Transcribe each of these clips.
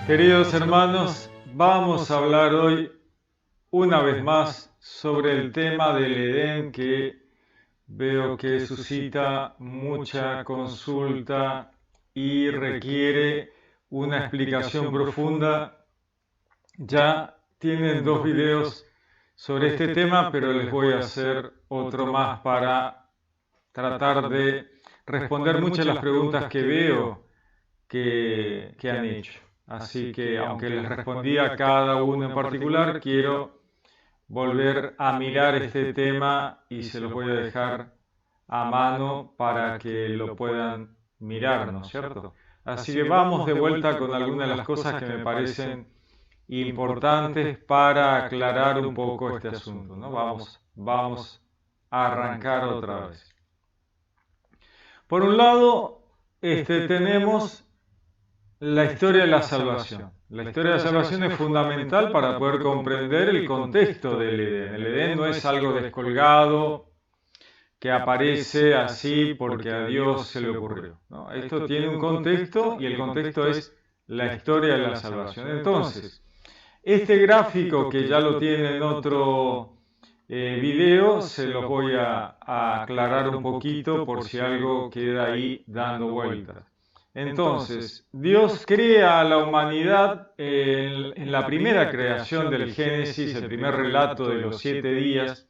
Queridos hermanos, vamos a hablar hoy una vez más sobre el tema del Edén que veo que suscita mucha consulta y requiere una explicación profunda. Ya tienen dos videos sobre este tema, pero les voy a hacer otro más para tratar de responder muchas de las preguntas que veo que han hecho. Así que aunque les respondí a cada uno en particular, quiero volver a mirar este tema y se los voy a dejar a mano para que lo puedan mirar, ¿no es cierto? Así que vamos de vuelta con algunas de las cosas que me parecen importantes para aclarar un poco este asunto, ¿no? Vamos a arrancar otra vez. Por un lado, tenemos la historia de la salvación. La historia de la salvación es fundamental para poder comprender el contexto del Edén. El Edén no es algo descolgado que aparece así porque a Dios se le ocurrió, ¿no? Esto tiene un contexto y el contexto es la historia de la salvación. Entonces, este gráfico que ya lo tiene en otro video, se los voy a aclarar un poquito por si algo queda ahí dando vueltas. Entonces, Dios crea a la humanidad en la primera creación del Génesis, el primer relato de los 7 días.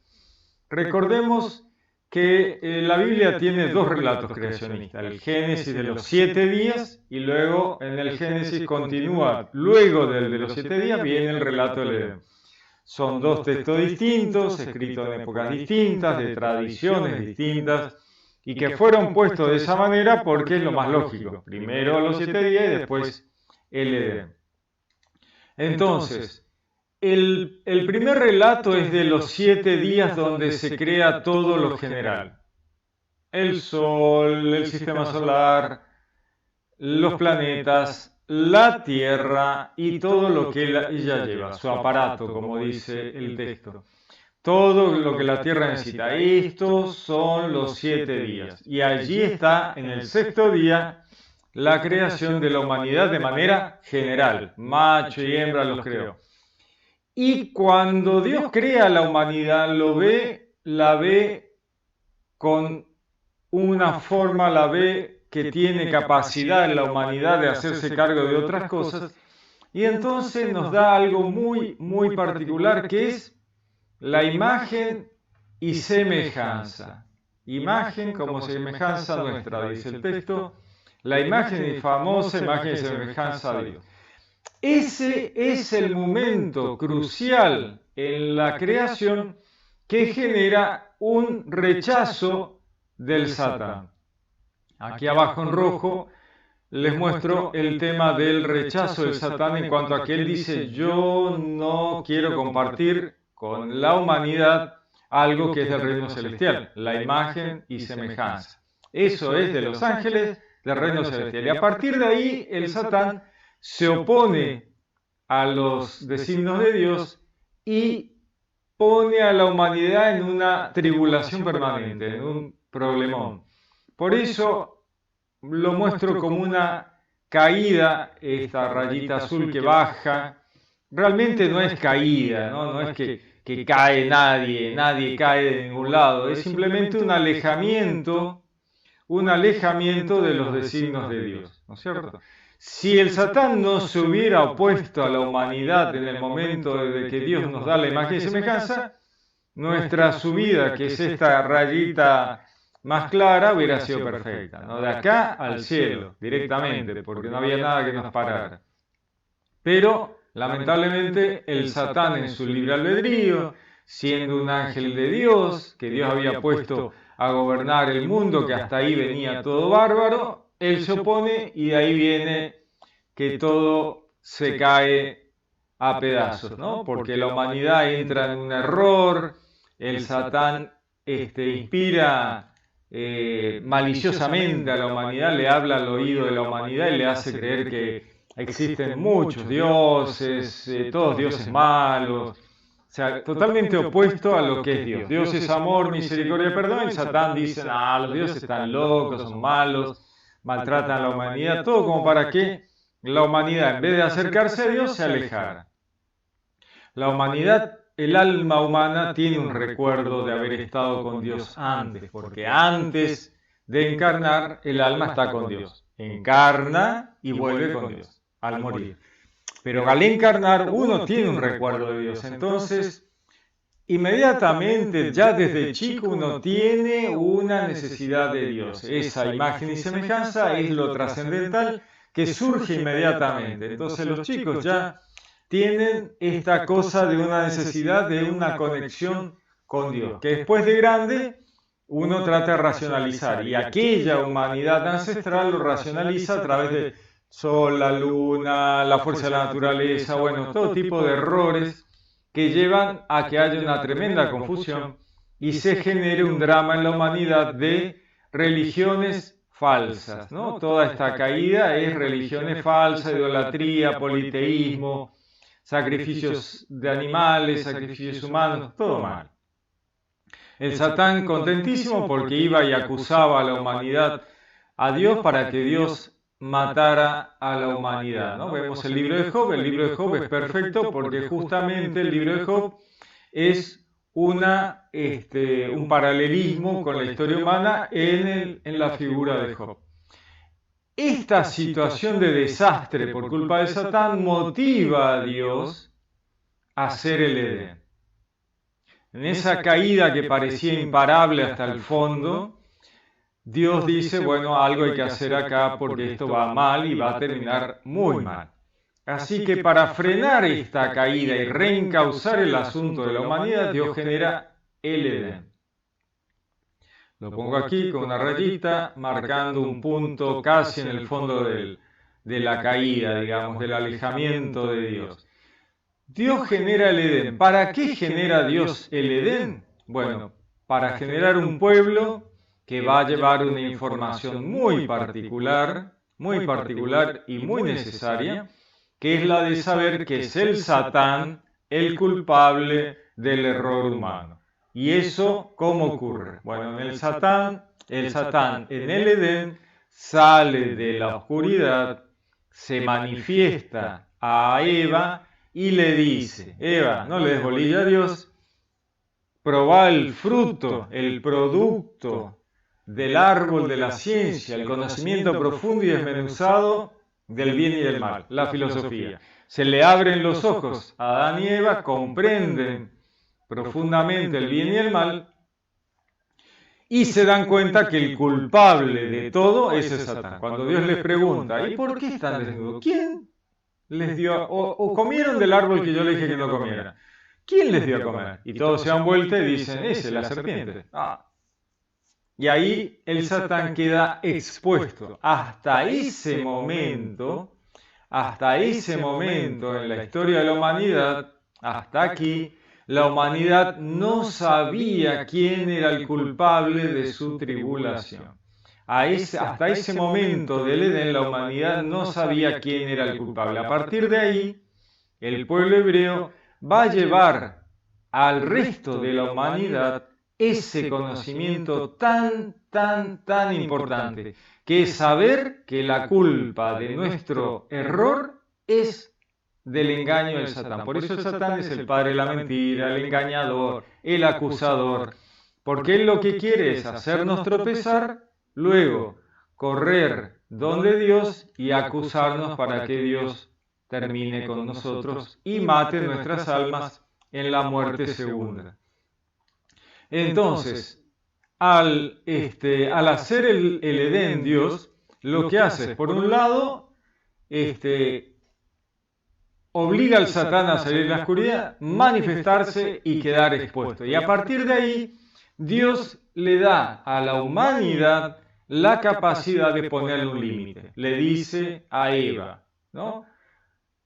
Recordemos que la Biblia tiene dos relatos creacionistas, el Génesis de los 7 días y luego en el Génesis continúa, luego del de los 7 días viene el relato del Edén. Son dos textos distintos, escritos en épocas distintas, de tradiciones distintas, y que fueron puestos de esa manera porque es lo más lógico. Primero los 7 días y después el Edén. Entonces, el primer relato es de los 7 días donde se crea todo lo general. El Sol, el sistema solar, los planetas, la Tierra y todo lo que ella lleva, su aparato, como dice el texto. Todo lo que la Tierra necesita. Estos son los 7 días. Y allí está, en el sexto día, la creación de la humanidad de manera general. Macho y hembra los creó. Y cuando Dios crea la humanidad, la ve con una forma, la ve que tiene capacidad en la humanidad de hacerse cargo de otras cosas. Y entonces nos da algo muy, muy particular que es la imagen y semejanza. Imagen como semejanza nuestra, dice el texto. La imagen y famosa imagen y semejanza de Dios. Ese es el momento crucial en la creación que genera un rechazo del Satán. Aquí abajo en rojo les muestro el tema del rechazo del Satán en cuanto a que él dice: yo no quiero compartir con la humanidad algo que es del reino celestial, la imagen y semejanza. Eso es de los ángeles del reino celestial. Y a partir de ahí el Satán se opone a los designios de Dios y pone a la humanidad en una tribulación permanente, en un problemón. Por eso lo muestro como una caída, esta rayita azul que baja. Realmente no es caída, no es que cae nadie cae de ningún lado, es simplemente un alejamiento de los designios de Dios, ¿no es cierto? Si el Satán no se hubiera opuesto a la humanidad en el momento de que Dios nos da la imagen y semejanza, nuestra subida, que es esta rayita más clara, hubiera sido perfecta, ¿no? De acá al cielo, directamente, porque no había nada que nos parara. Pero, lamentablemente, el Satán en su libre albedrío, siendo un ángel de Dios, que Dios había puesto a gobernar el mundo, que hasta ahí venía todo bárbaro, él se opone y de ahí viene que todo se cae a pedazos, ¿no? Porque la humanidad entra en un error, el Satán inspira maliciosamente a la humanidad, le habla al oído de la humanidad y le hace creer que existen muchos dioses, todos dioses malos, o sea, totalmente opuesto a lo que es Dios. Dios es amor, misericordia y perdón, y Satán dice: los dioses están locos, son malos, maltratan a la humanidad, todo como para que la humanidad, en vez de acercarse a Dios, se alejara. La humanidad, el alma humana, tiene un recuerdo de haber estado con Dios antes, porque antes de encarnar, el alma está con Dios. Encarna y vuelve con Dios al morir. Pero al encarnar, uno tiene un recuerdo de Dios. Entonces, inmediatamente, ya desde chico, uno tiene una necesidad de Dios. Esa imagen y semejanza es lo trascendental que surge inmediatamente. Entonces, los chicos ya tienen esta cosa de una necesidad de una conexión con Dios, que después de grande uno trata de racionalizar, y aquella humanidad ancestral lo racionaliza a través de sol, la luna, la fuerza de la naturaleza, bueno, todo tipo de errores que llevan a que haya una tremenda confusión y se genere un drama en la humanidad de religiones falsas, ¿no? Toda esta caída es religiones falsas, idolatría, politeísmo, sacrificios de animales, sacrificios humanos, todo mal. El Satán contentísimo porque iba y acusaba a la humanidad a Dios para que Dios matara a la humanidad, ¿no? Vemos el libro de Job es perfecto porque justamente el libro de Job es un paralelismo con la historia humana en la figura de Job. Esta situación de desastre por culpa de Satán motiva a Dios a hacer el Edén. En esa caída que parecía imparable hasta el fondo, Dios dice, bueno, algo hay que hacer acá porque esto va mal y va a terminar muy mal. Así que para frenar esta caída y reencauzar el asunto de la humanidad, Dios genera el Edén. Lo pongo aquí con una rayita, marcando un punto casi en el fondo de la caída, digamos, del alejamiento de Dios. Dios genera el Edén. ¿Para qué genera Dios el Edén? Bueno, para generar un pueblo que va a llevar una información muy particular y muy necesaria, que es la de saber que es el Satán el culpable del error humano. ¿Y eso cómo ocurre? Bueno, el Satán en el Edén sale de la oscuridad, se manifiesta a Eva y le dice, Eva, no le des bolilla a Dios, probá el fruto, el producto del árbol de la ciencia, el conocimiento profundo y desmenuzado del bien y del mal, la filosofía. Se le abren los ojos a Adán y Eva, comprenden profundamente el bien y el mal y se dan cuenta que el culpable de todo es el Satán. Cuando Dios les pregunta, ¿y por qué están desnudos? ¿Quién les dio? O comieron del árbol que yo les dije que no comieran. ¿Quién les dio a comer? Y todos se dan vuelta y dicen, ese, la serpiente. Y ahí el Satán queda expuesto. Hasta ese momento en la historia de la humanidad, hasta aquí, la humanidad no sabía quién era el culpable de su tribulación. Hasta ese momento del Edén, la humanidad no sabía quién era el culpable. A partir de ahí, el pueblo hebreo va a llevar al resto de la humanidad ese conocimiento tan importante, que es saber que la culpa de nuestro error es del engaño del Satán. Por eso el Satán es el padre de la mentira, el engañador, el acusador, porque él lo que quiere es hacernos tropezar, luego correr donde Dios y acusarnos para que Dios termine con nosotros y mate nuestras almas en la muerte segunda. Entonces, al hacer el Edén Dios, lo que hace es, por un lado, obliga al Satán a salir de la oscuridad, manifestarse y quedar expuesto. Y a partir de ahí, Dios le da a la humanidad la capacidad de ponerle un límite. Le dice a Eva, ¿no?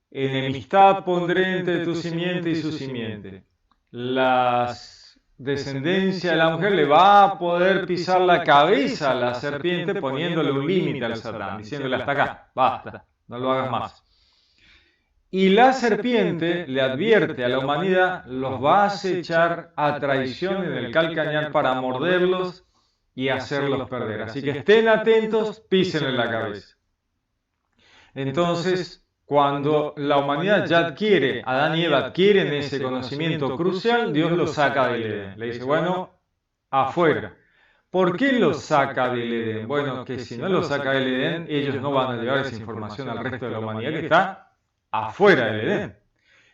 Enemistad pondré entre tu simiente y su simiente. La descendencia de la mujer le va a poder pisar la cabeza a la serpiente poniéndole un límite al Satán, diciéndole hasta acá, basta, no lo hagas más. Y la serpiente le advierte a la humanidad, los va a acechar a traición en el calcañar para morderlos y hacerlos perder. Así que estén atentos, písenle la cabeza. Entonces, cuando la humanidad ya adquiere, Adán y Eva adquieren ese conocimiento crucial, Dios los saca del Edén. Le dice, bueno, afuera. ¿Por qué los saca del Edén? Bueno, que si no los saca del Edén, ellos no van a llevar esa información al resto de la humanidad que está afuera del Edén.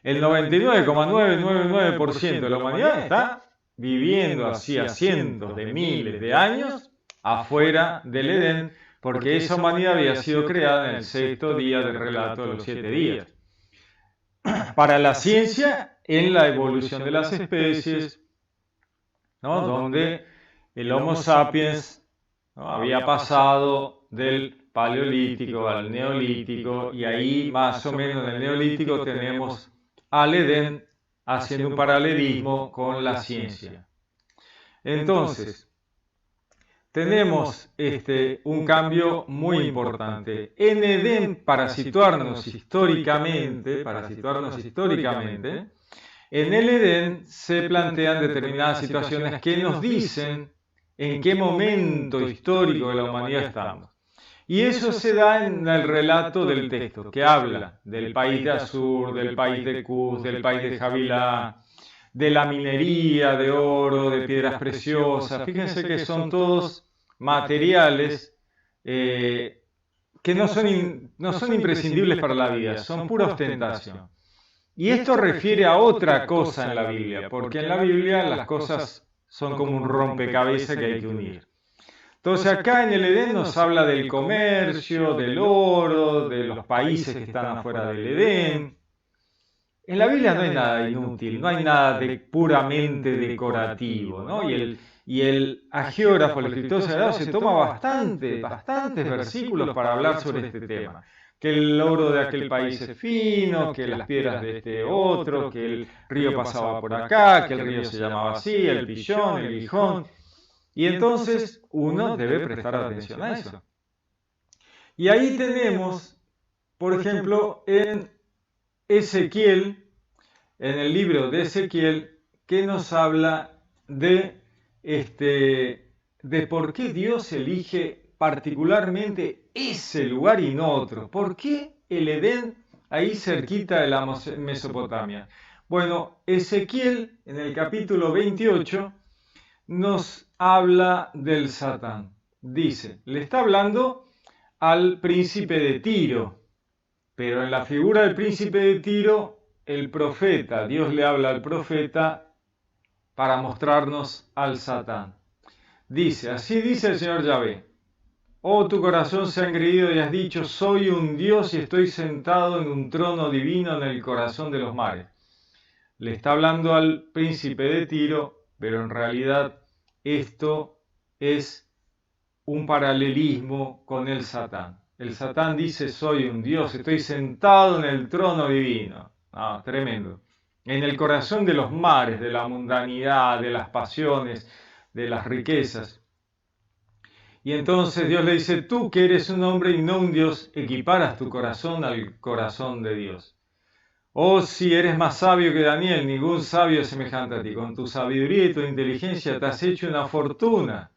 El 99,999% de la humanidad está viviendo así a cientos de miles de años afuera del Edén, porque esa humanidad había sido creada en el sexto día del relato de los 7 días. Para la ciencia, en la evolución de las especies, ¿no? Donde el Homo sapiens, ¿no? Había pasado del paleolítico al neolítico, y ahí más o menos en el neolítico tenemos al Edén haciendo un paralelismo con la ciencia. Entonces, tenemos un cambio muy importante. En Edén, para situarnos históricamente, en el Edén se plantean determinadas situaciones que nos dicen en qué momento histórico de la humanidad estamos. Y eso se da en el relato del texto, que habla del país de Asur, del país de Cus, del país de Javilá, de la minería de oro, de piedras preciosas. Fíjense que son todos materiales que no son imprescindibles para la vida, son pura ostentación. Y esto refiere a otra cosa en la Biblia, porque en la Biblia las cosas son como un rompecabezas que hay que unir. Entonces acá en el Edén nos habla del comercio, del oro, de los países que están afuera del Edén. En la Biblia no hay nada inútil, no hay nada de puramente decorativo, ¿no? Y el agiógrafo, el escritor sagrado, se toma bastantes versículos para hablar sobre este tema. Que el oro de aquel país es fino, que las piedras de este otro, que el río pasaba por acá, que el río se llamaba así, el Pillón, el Gijón. Y entonces uno debe prestar atención a eso. Y ahí tenemos, por ejemplo, en Ezequiel, en el libro de Ezequiel, que nos habla de por qué Dios elige particularmente ese lugar y no otro. ¿Por qué el Edén ahí cerquita de la Mesopotamia? Bueno, Ezequiel, en el capítulo 28, nos habla del Satán. Dice, le está hablando al príncipe de Tiro, pero en la figura del príncipe de Tiro, el profeta, Dios le habla al profeta para mostrarnos al Satán. Dice, así dice el Señor Yahvé: oh, tu corazón se ha engreído y has dicho, soy un Dios y estoy sentado en un trono divino en el corazón de los mares. Le está hablando al príncipe de Tiro, pero en realidad esto es un paralelismo con el Satán. El Satán dice, soy un Dios, estoy sentado en el trono divino. Ah, tremendo. En el corazón de los mares, de la mundanidad, de las pasiones, de las riquezas. Y entonces Dios le dice, tú que eres un hombre y no un Dios, equiparas tu corazón al corazón de Dios. Oh, si eres más sabio que Daniel, ningún sabio es semejante a ti. Con tu sabiduría y tu inteligencia te has hecho una fortuna.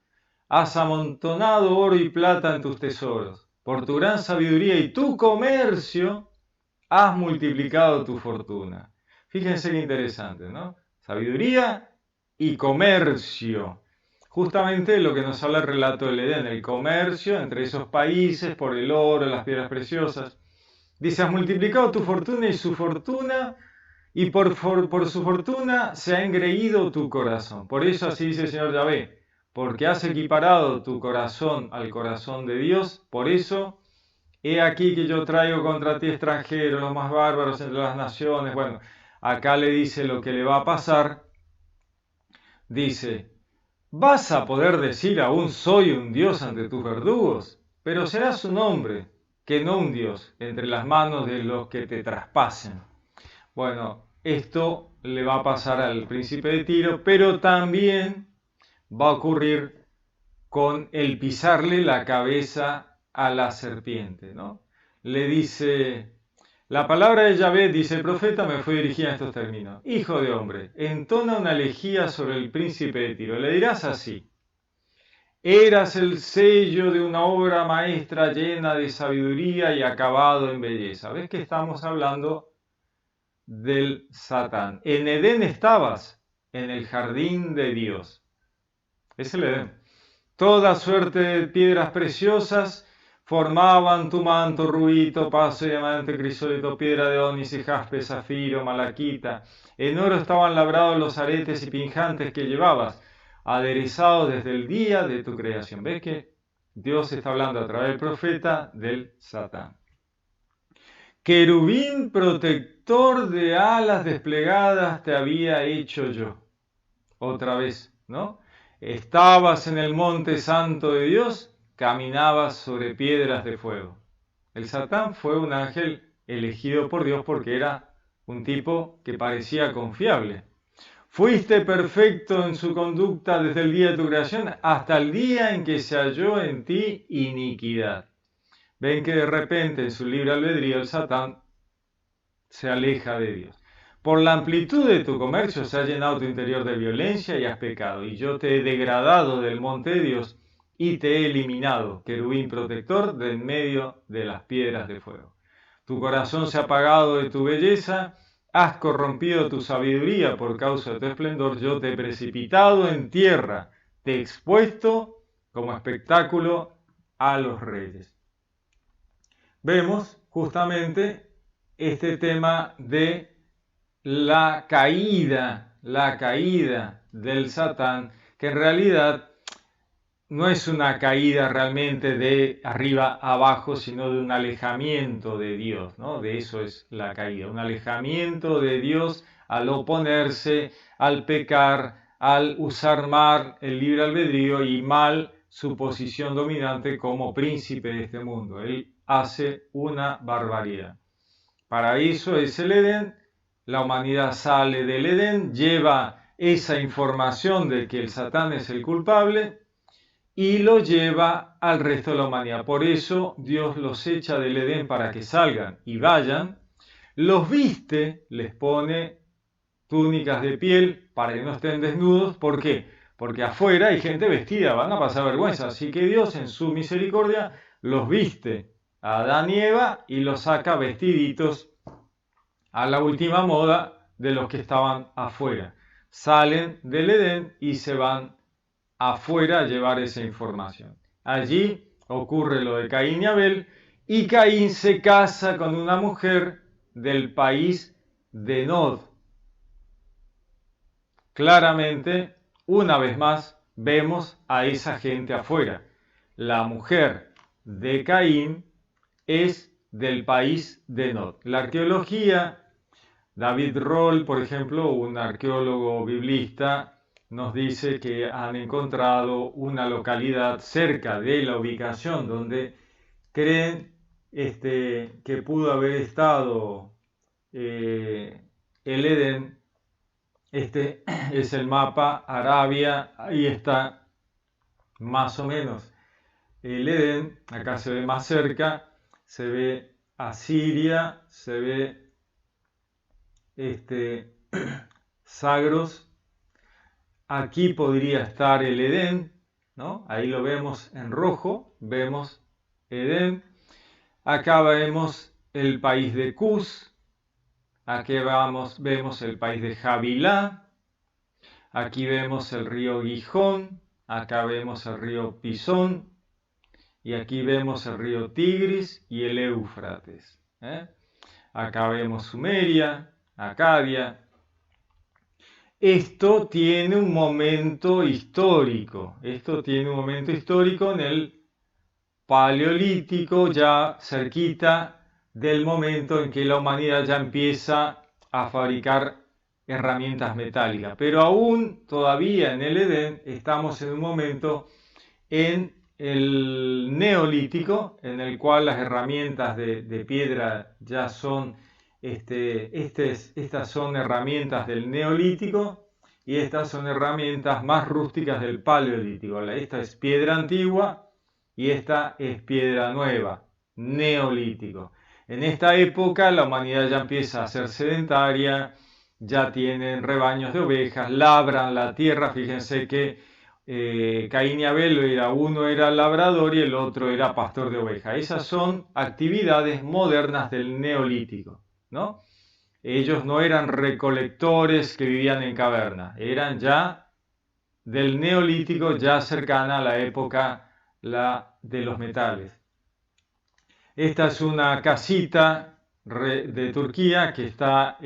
Has amontonado oro y plata en tus tesoros. Por tu gran sabiduría y tu comercio, has multiplicado tu fortuna. Fíjense qué interesante, ¿no? Sabiduría y comercio. Justamente lo que nos habla el relato del Edén, el comercio entre esos países por el oro, las piedras preciosas. Dice, has multiplicado tu fortuna y su fortuna, y por su fortuna se ha engreído tu corazón. Por eso así dice el Señor Yahvé, porque has equiparado tu corazón al corazón de Dios, por eso he aquí que yo traigo contra ti extranjeros, los más bárbaros entre las naciones. Bueno, acá le dice lo que le va a pasar. Dice, vas a poder decir aún soy un Dios ante tus verdugos, pero serás un hombre, que no un Dios, entre las manos de los que te traspasen. Bueno, esto le va a pasar al príncipe de Tiro, pero también va a ocurrir con el pisarle la cabeza a la serpiente, ¿no? Le dice, la palabra de Yahvé, dice el profeta, me fue dirigida en estos términos. Hijo de hombre, entona una elegía sobre el príncipe de Tiro. Le dirás así: Eras el sello de una obra maestra llena de sabiduría y acabado en belleza. ¿Ves que estamos hablando del Satán? En Edén estabas, en el jardín de Dios. Es el Edén. Toda suerte de piedras preciosas formaban tu manto, rubí, topacio, diamante, crisólito, piedra de ónice, jaspe, zafiro, malaquita. En oro estaban labrados los aretes y pinjantes que llevabas, aderezados desde el día de tu creación. ¿Ves que Dios está hablando a través del profeta del Satán? Querubín protector de alas desplegadas te había hecho yo. Otra vez, ¿no? Estabas en el monte santo de Dios, caminabas sobre piedras de fuego. El Satán fue un ángel elegido por Dios porque era un tipo que parecía confiable. Fuiste perfecto en su conducta desde el día de tu creación hasta el día en que se halló en ti iniquidad. Ven que de repente en su libre albedrío el Satán se aleja de Dios. Por la amplitud de tu comercio se ha llenado tu interior de violencia y has pecado, y yo te he degradado del monte de Dios y te he eliminado, querubín protector, de en medio de las piedras de fuego. Tu corazón se ha apagado de tu belleza, has corrompido tu sabiduría por causa de tu esplendor, yo te he precipitado en tierra, te he expuesto como espectáculo a los reyes. Vemos justamente este tema de la caída del Satán, que en realidad no es una caída realmente de arriba a abajo, sino de un alejamiento de Dios, ¿no? De eso es la caída, un alejamiento de Dios al oponerse, al pecar, al usar mal el libre albedrío y mal su posición dominante como príncipe de este mundo. Él hace una barbaridad. Para eso es el Edén. La humanidad sale del Edén, lleva esa información de que el Satán es el culpable y lo lleva al resto de la humanidad. Por eso Dios los echa del Edén para que salgan y vayan, los viste, les pone túnicas de piel para que no estén desnudos. ¿Por qué? Porque afuera hay gente vestida, van a pasar vergüenza. Así que Dios en su misericordia los viste a Adán y Eva y los saca vestiditos a la última moda de los que estaban afuera. Salen del Edén y se van afuera a llevar esa información. Allí ocurre lo de Caín y Abel, y Caín se casa con una mujer del país de Nod. Claramente, una vez más, vemos a esa gente afuera. La mujer de Caín es del país de Nod. La arqueología, David Roll, por ejemplo, un arqueólogo biblista, nos dice que han encontrado una localidad cerca de la ubicación donde creen que pudo haber estado el Edén. Este es el mapa, Arabia, ahí está más o menos el Edén, acá se ve más cerca, se ve Asiria, se ve Sagros, aquí podría estar el Edén, ¿no? Ahí lo vemos en rojo, vemos Edén, acá vemos el país de Cus, aquí vemos el país de Javilá, aquí vemos el río Gijón, acá vemos el río Pisón, y aquí vemos el río Tigris y el Éufrates. Acá vemos Sumeria, Acadia. Esto tiene un momento histórico. Esto tiene un momento histórico en el Paleolítico, ya cerquita del momento en que la humanidad ya empieza a fabricar herramientas metálicas. Pero aún todavía en el Edén estamos en un momento en el Neolítico, en el cual las herramientas de piedra ya son, estas son herramientas del Neolítico y estas son herramientas más rústicas del Paleolítico. Esta es piedra antigua y esta es piedra nueva, Neolítico. En esta época la humanidad ya empieza a ser sedentaria, ya tienen rebaños de ovejas, labran la tierra. Fíjense que Caín y Abel, uno era labrador y el otro era pastor de ovejas. Esas son actividades modernas del neolítico, ¿no? Ellos no eran recolectores que vivían en cavernas, eran ya del neolítico, ya cercana a la época de los metales. Esta es una casita de Turquía que está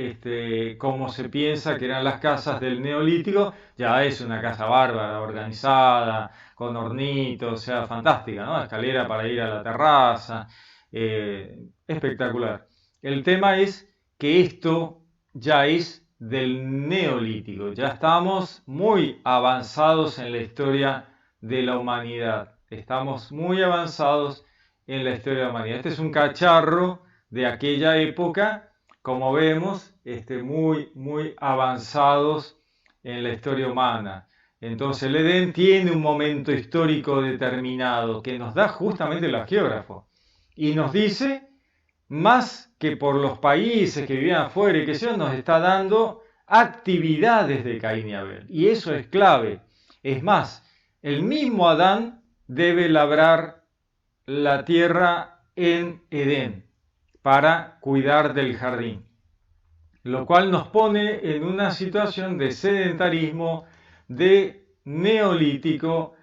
como se piensa que eran las casas del neolítico. Ya es una casa bárbara, organizada, con hornitos, o sea, fantástica, ¿no? Escalera para ir a la terraza, espectacular. El tema es que esto ya es del neolítico, ya estamos muy avanzados en la historia de la humanidad, estamos muy avanzados en la historia de la humanidad. Este es un cacharro de aquella época, como vemos, muy avanzados en la historia humana. Entonces el Edén tiene un momento histórico determinado que nos da justamente el geógrafo y nos dice, más que por los países que vivían afuera y que se nos está dando actividades de Caín y Abel. Y eso es clave. Es más, el mismo Adán debe labrar la tierra en Edén para cuidar del jardín, lo cual nos pone en una situación de sedentarismo, de neolítico,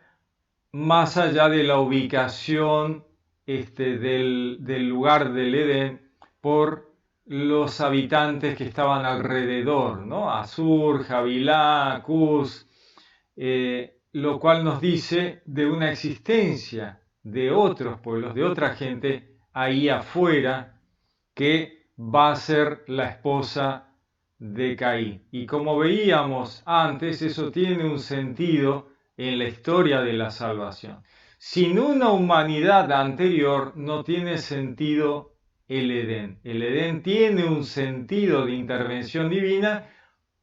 más allá de la ubicación del lugar del Edén por los habitantes que estaban alrededor, ¿no? Asur, Jabilá, Cus, lo cual nos dice de una existencia de otros pueblos, de otra gente ahí afuera que va a ser la esposa de Caín. Y como veíamos antes, eso tiene un sentido en la historia de la salvación. Sin una humanidad anterior no tiene sentido el Edén. El Edén tiene un sentido de intervención divina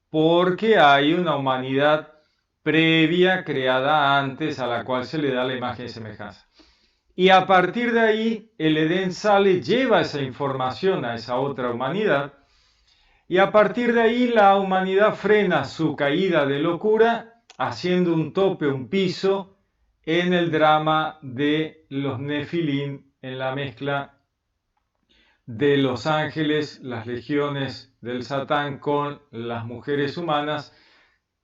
porque hay una humanidad previa, creada antes, a la cual se le da la imagen y semejanza. Y a partir de ahí, el Edén sale, lleva esa información a esa otra humanidad, y a partir de ahí la humanidad frena su caída de locura, haciendo un tope, un piso, en el drama de los Nefilim, en la mezcla de los ángeles, las legiones del Satán con las mujeres humanas,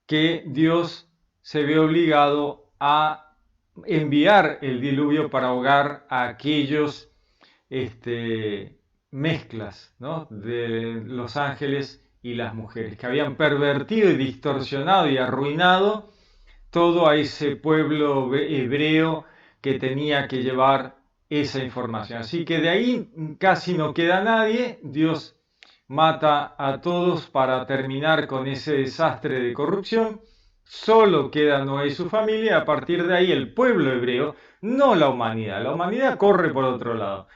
que Dios se ve obligado a enviar el diluvio para ahogar a aquellos mezclas, ¿no?, de los ángeles y las mujeres, que habían pervertido y distorsionado y arruinado todo a ese pueblo hebreo que tenía que llevar esa información. Así que de ahí casi no queda nadie. Dios mata a todos para terminar con ese desastre de corrupción. Solo queda Noé y su familia. A partir de ahí el pueblo hebreo, no la humanidad. La humanidad corre por otro lado.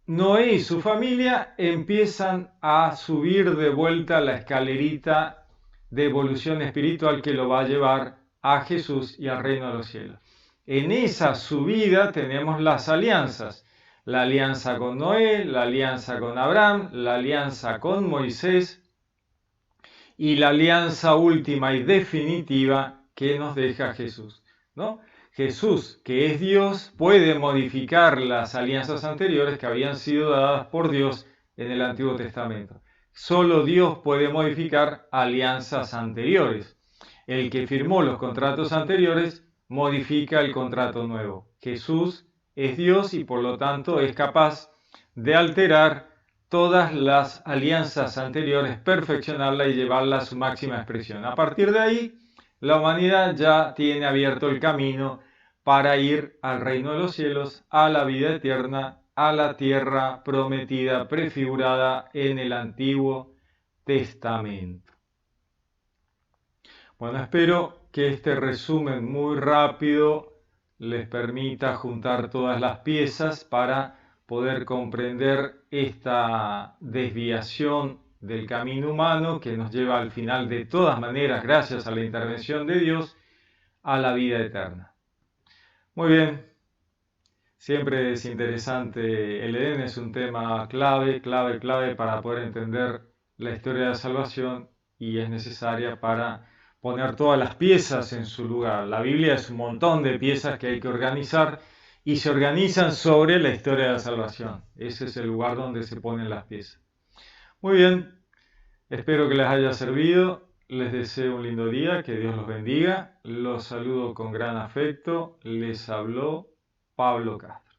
Noé y su familia empiezan a subir de vuelta la escalerita de evolución espiritual que lo va a llevar a Jesús y al reino de los cielos. En esa subida tenemos las alianzas. La alianza con Noé, la alianza con Abraham, la alianza con Moisés y la alianza última y definitiva que nos deja Jesús, ¿no? Jesús, que es Dios, puede modificar las alianzas anteriores que habían sido dadas por Dios en el Antiguo Testamento. Solo Dios puede modificar alianzas anteriores. El que firmó los contratos anteriores modifica el contrato nuevo. Jesús es Dios y por lo tanto es capaz de alterar todas las alianzas anteriores, perfeccionarla y llevarla a su máxima expresión. A partir de ahí, la humanidad ya tiene abierto el camino para ir al reino de los cielos, a la vida eterna, a la tierra prometida, prefigurada en el Antiguo Testamento. Bueno, espero que este resumen muy rápido les permita juntar todas las piezas para poder comprender esta desviación del camino humano que nos lleva al final, de todas maneras, gracias a la intervención de Dios, a la vida eterna. Muy bien, siempre es interesante. El Edén es un tema clave para poder entender la historia de la salvación y es necesaria para poner todas las piezas en su lugar. La Biblia es un montón de piezas que hay que organizar y se organizan sobre la historia de la salvación. Ese es el lugar donde se ponen las piezas. Muy bien, espero que les haya servido. Les deseo un lindo día, que Dios los bendiga. Los saludo con gran afecto. Les habló Pablo Castro.